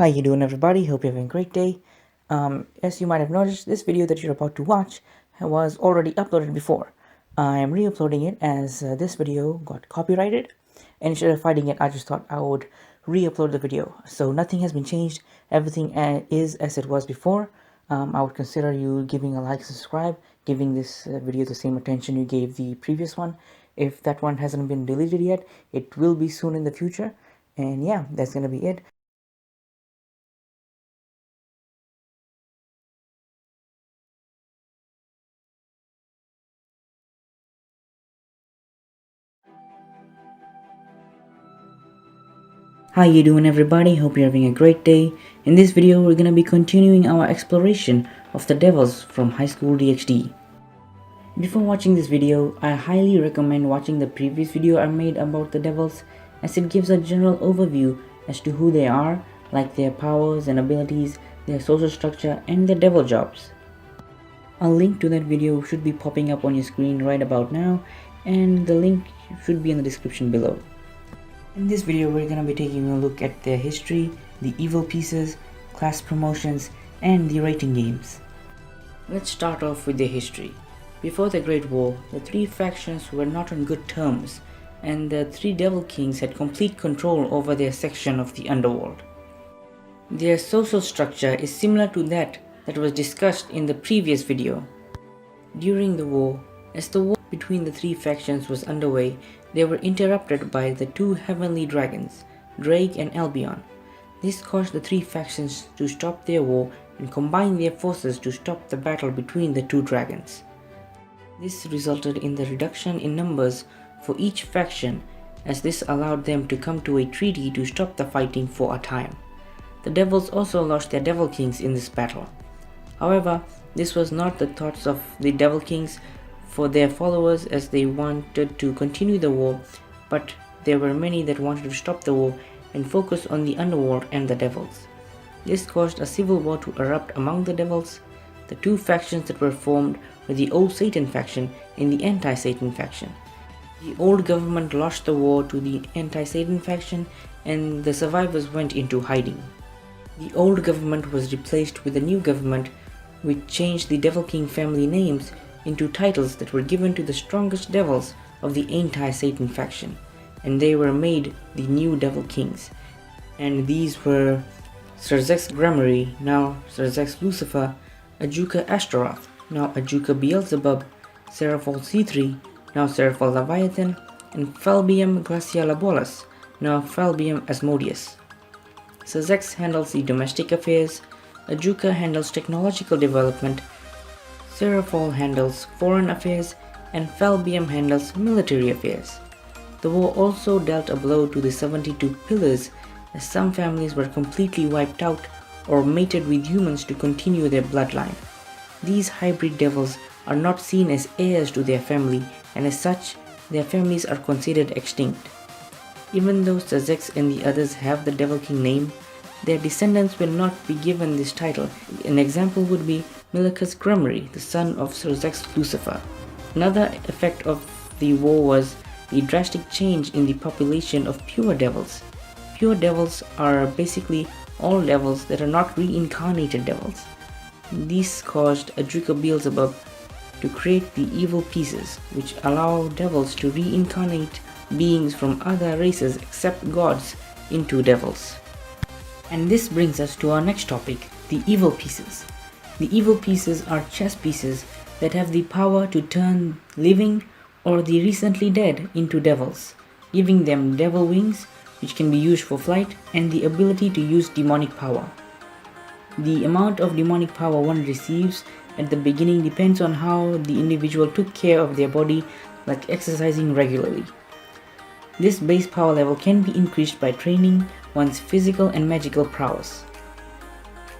How you doing, everybody? Hope you're having a great day. As you might have noticed, this video that you're about to watch was already uploaded before. I am re-uploading it as this video got copyrighted, and instead of fighting it, I just thought I would re-upload the video. So nothing has been changed. Everything is as it was before. I would consider you giving a like, subscribe, giving this video the same attention you gave the previous one. If that one hasn't been deleted yet, it will be soon in the future. And yeah, that's gonna be it. How you doing, everybody? Hope you're having a great day. In this video, we're gonna be continuing our exploration of the devils from Highschool DxD. Before watching this video, I highly recommend watching the previous video I made about the devils, as it gives a general overview as to who they are, like their powers and abilities, their social structure, and their devil jobs. A link to that video should be popping up on your screen right about now, and the link should be in the description below. In this video, we're going to be taking a look at their history, the evil pieces, class promotions, and the rating games. Let's start off with their history. Before the Great War, the three factions were not on good terms, and the three Devil Kings had complete control over their section of the underworld. Their social structure is similar to that was discussed in the previous video. During the war, as the war between the three factions was underway, they were interrupted by the two heavenly dragons, Drake and Albion. This caused the three factions to stop their war and combine their forces to stop the battle between the two dragons. This resulted in the reduction in numbers for each faction, as this allowed them to come to a treaty to stop the fighting for a time. The devils also lost their Devil Kings in this battle. However, this was not the thoughts of the Devil Kings for their followers, as they wanted to continue the war, but there were many that wanted to stop the war and focus on the underworld and the devils. This caused a civil war to erupt among the devils. The two factions that were formed were the Old Satan faction and the Anti-Satan faction. The old government lost the war to the Anti-Satan faction, and the survivors went into hiding. The old government was replaced with a new government, which changed the Devil King family names into titles that were given to the strongest devils of the Anti-Satan faction, and they were made the new Devil Kings. And these were Serzex Gramarye, now Serzex Lucifer, Ajuka Ashtaroth, now Ajuka Beelzebub, Seraphol C3, now Seraphol Leviathan, and Falbium Glacialabolus, now Falbium Asmodeus. Serzex handles the domestic affairs, Ajuka handles technological development, Seraphol handles foreign affairs, and Falbium handles military affairs. The war also dealt a blow to the 72 pillars, as some families were completely wiped out or mated with humans to continue their bloodline. These hybrid devils are not seen as heirs to their family, and as such, their families are considered extinct. Even though Serzex and the others have the Devil King name, their descendants will not be given this title. An example would be Milicus Gramarye, the son of Serzex Lucifer. Another effect of the war was the drastic change in the population of pure devils. Pure devils are basically all devils that are not reincarnated devils. This caused Ajuka Beelzebub to create the evil pieces, which allow devils to reincarnate beings from other races except gods into devils. And this brings us to our next topic, the evil pieces. The evil pieces are chess pieces that have the power to turn living or the recently dead into devils, giving them devil wings, which can be used for flight, and the ability to use demonic power. The amount of demonic power one receives at the beginning depends on how the individual took care of their body, like exercising regularly. This base power level can be increased by training one's physical and magical prowess.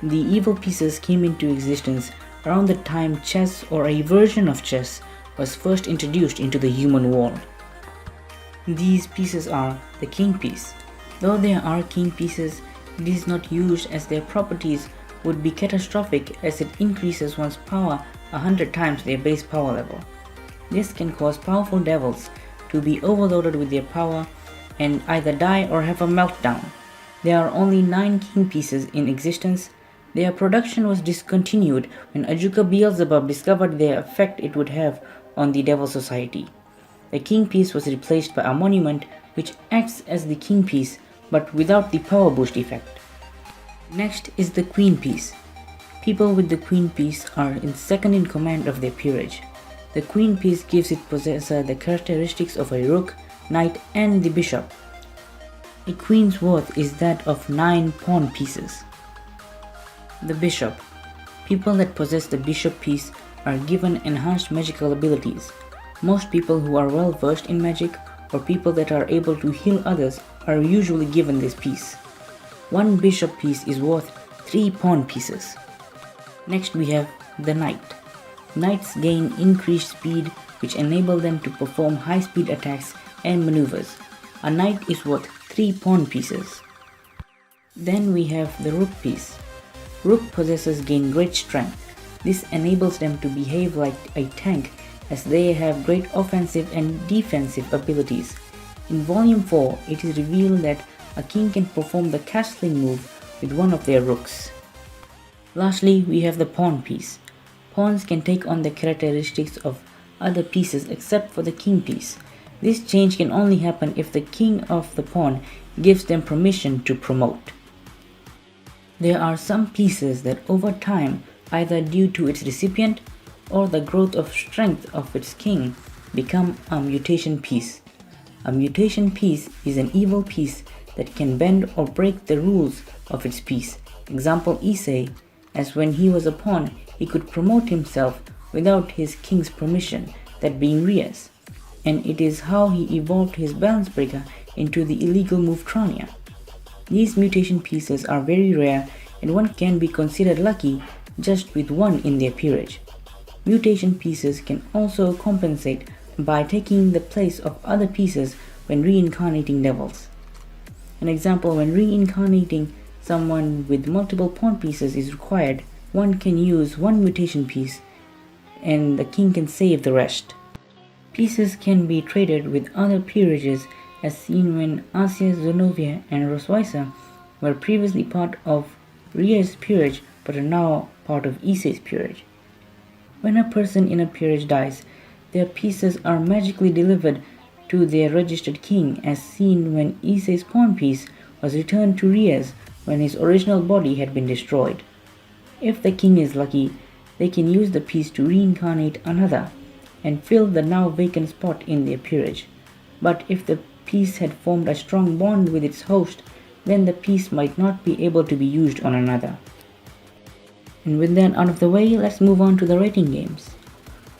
The evil pieces came into existence around the time chess, or a version of chess, was first introduced into the human world. These pieces are the king piece. Though there are king pieces, it is not used, as their properties would be catastrophic, as it increases one's power 100 times their base power level. This can cause powerful devils to be overloaded with their power and either die or have a meltdown. There are only 9 king pieces in existence. Their production was discontinued when AQVILVS discovered the effect it would have on the Devil Society. The king piece was replaced by a monument which acts as the king piece but without the power boost effect. Next is the queen piece. People with the queen piece are second in command of their peerage. The queen piece gives its possessor the characteristics of a rook, knight, and the bishop. A queen's worth is that of 9 pawn pieces. The bishop. People that possess the bishop piece are given enhanced magical abilities. Most people who are well versed in magic or people that are able to heal others are usually given this piece. 1 bishop piece is worth 3 pawn pieces. Next we have the knight. Knights gain increased speed which enable them to perform high speed attacks and maneuvers. A knight is worth 3 pawn pieces. Then we have the rook piece. Rook possessors gain great strength. This enables them to behave like a tank as they have great offensive and defensive abilities. In Volume 4, it is revealed that a king can perform the castling move with one of their rooks. Lastly, we have the pawn piece. Pawns can take on the characteristics of other pieces except for the king piece. This change can only happen if the king of the pawn gives them permission to promote. There are some pieces that over time, either due to its recipient or the growth of strength of its king, become a mutation piece. A mutation piece is an evil piece that can bend or break the rules of its piece. Example Issei, as when he was a pawn, he could promote himself without his king's permission, that being Rias, and it is how he evolved his balance breaker into the illegal move Trania. These mutation pieces are very rare and one can be considered lucky just with one in their peerage. Mutation pieces can also compensate by taking the place of other pieces when reincarnating devils. An example, when reincarnating someone with multiple pawn pieces is required, one can use 1 mutation piece and the king can save the rest. Pieces can be traded with other peerages as seen when Asia, Zenovia, and Roswisa were previously part of Rias' peerage but are now part of Issei's peerage. When a person in a peerage dies, their pieces are magically delivered to their registered king as seen when Issei's pawn piece was returned to Rias when his original body had been destroyed. If the king is lucky, they can use the piece to reincarnate another and fill the now vacant spot in their peerage. But if the piece had formed a strong bond with its host, then the piece might not be able to be used on another. And with that out of the way, let's move on to the rating games.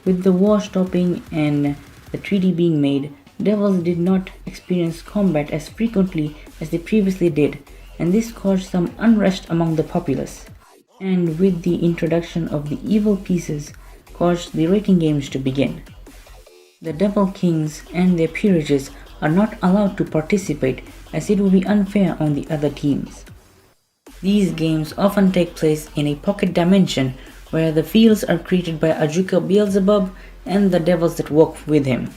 With the war stopping and the treaty being made, devils did not experience combat as frequently as they previously did, and this caused some unrest among the populace. And with the introduction of the evil pieces, caused the rating games to begin. The devil kings and their peerages are not allowed to participate as it would be unfair on the other teams. These games often take place in a pocket dimension where the fields are created by AQVILVS and the devils that work with him.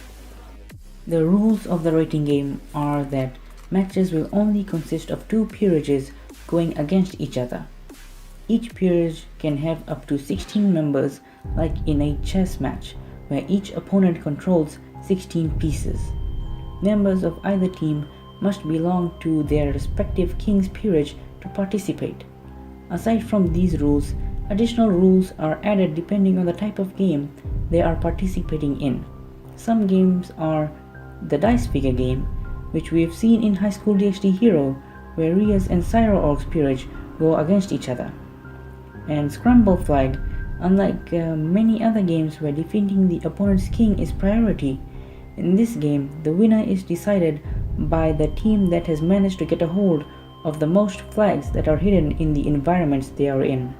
The rules of the rating game are that matches will only consist of 2 peerages going against each other. Each peerage can have up to 16 members like in a chess match where each opponent controls 16 pieces. Members of either team must belong to their respective king's peerage to participate. Aside from these rules, additional rules are added depending on the type of game they are participating in. Some games are the dice figure game, which we have seen in Highschool DxD Hero, where Rias and Cyro-Org's peerage go against each other. And Scramble Flag, unlike many other games where defeating the opponent's king is priority, in this game the winner is decided by the team that has managed to get a hold of the most flags that are hidden in the environments they are in.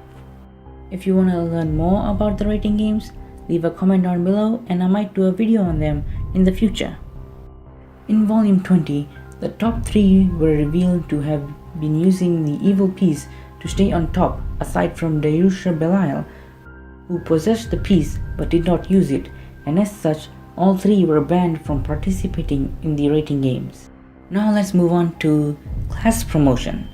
If you want to learn more about the rating games, leave a comment down below and I might do a video on them in the future. In Volume 20, the top 3 were revealed to have been using the evil piece to stay on top aside from Dayusha Belial, who possessed the piece but did not use it, and as such all 3 were banned from participating in the rating games. Now let's move on to class promotion.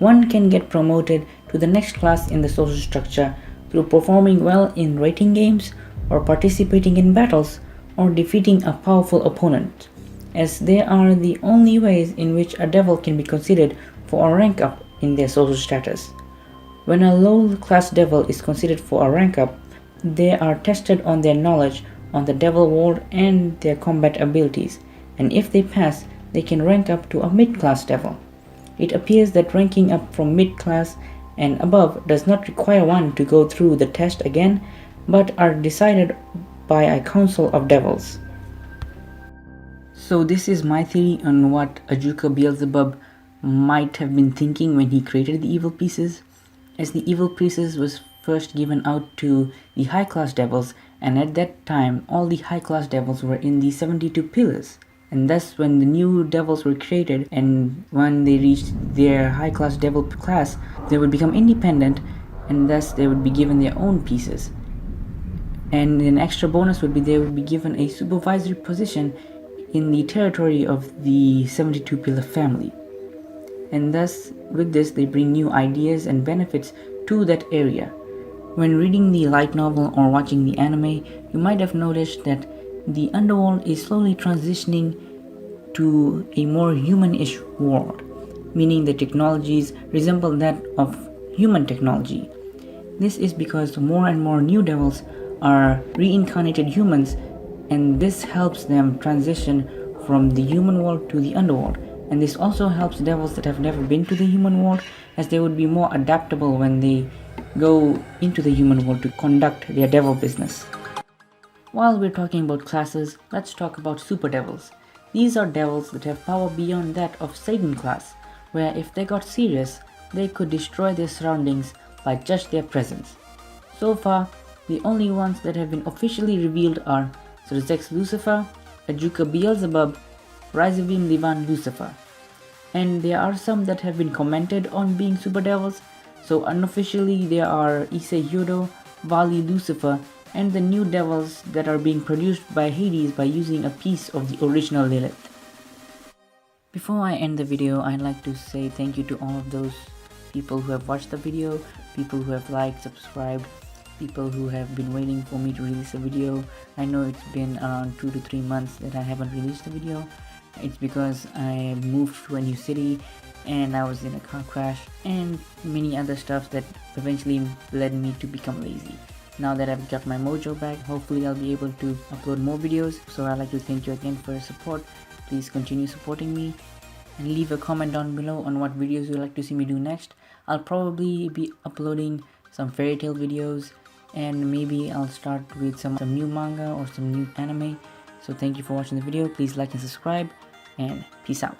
one can get promoted to the next class in the social structure through performing well in rating games, or participating in battles, or defeating a powerful opponent, as they are the only ways in which a devil can be considered for a rank up in their social status. When a low class devil is considered for a rank up, they are tested on their knowledge on the devil world and their combat abilities, and if they pass, they can rank up to a mid-class devil. It appears that ranking up from mid-class and above does not require one to go through the test again, but are decided by a council of devils. So this is my theory on what Ajuka Beelzebub might have been thinking when he created the evil pieces, as the evil pieces was first given out to the high class devils, and at that time all the high class devils were in the 72 pillars, and thus when the new devils were created and when they reached their high class devil class, they would become independent, and thus they would be given their own pieces. And an extra bonus would be they would be given a supervisory position in the territory of the 72 pillar family. And thus, with this, they bring new ideas and benefits to that area. When reading the light novel or watching the anime, you might have noticed that the underworld is slowly transitioning to a more human-ish world, meaning the technologies resemble that of human technology. This is because more and more new devils are reincarnated humans, and this helps them transition from the human world to the underworld. And this also helps devils that have never been to the human world, as they would be more adaptable when they go into the human world to conduct their devil business. While we're talking about classes, let's talk about super devils. These are devils that have power beyond that of Satan class, where if they got serious, they could destroy their surroundings by just their presence. So far, the only ones that have been officially revealed are Zerzex Lucifer, Ajuka Beelzebub, Rizavim Livan Lucifer. And there are some that have been commented on being super devils, so unofficially there are Issei Yodo, Vali Lucifer, and the new devils that are being produced by Hades by using a piece of the original Lilith. Before I end the video, I'd like to say thank you to all of those people who have watched the video, people who have liked, subscribed, people who have been waiting for me to release a video. I know it's been around 2 to 3 months that I haven't released a video. It's because I moved to a new city and I was in a car crash and many other stuff that eventually led me to become lazy. Now that I've got my mojo back, hopefully I'll be able to upload more videos. So I'd like to thank you again for your support. Please continue supporting me and leave a comment down below on what videos you'd like to see me do next. I'll probably be uploading some fairy tale videos, and maybe I'll start with some new manga or some new anime. So thank you for watching the video. Please like and subscribe, and peace out.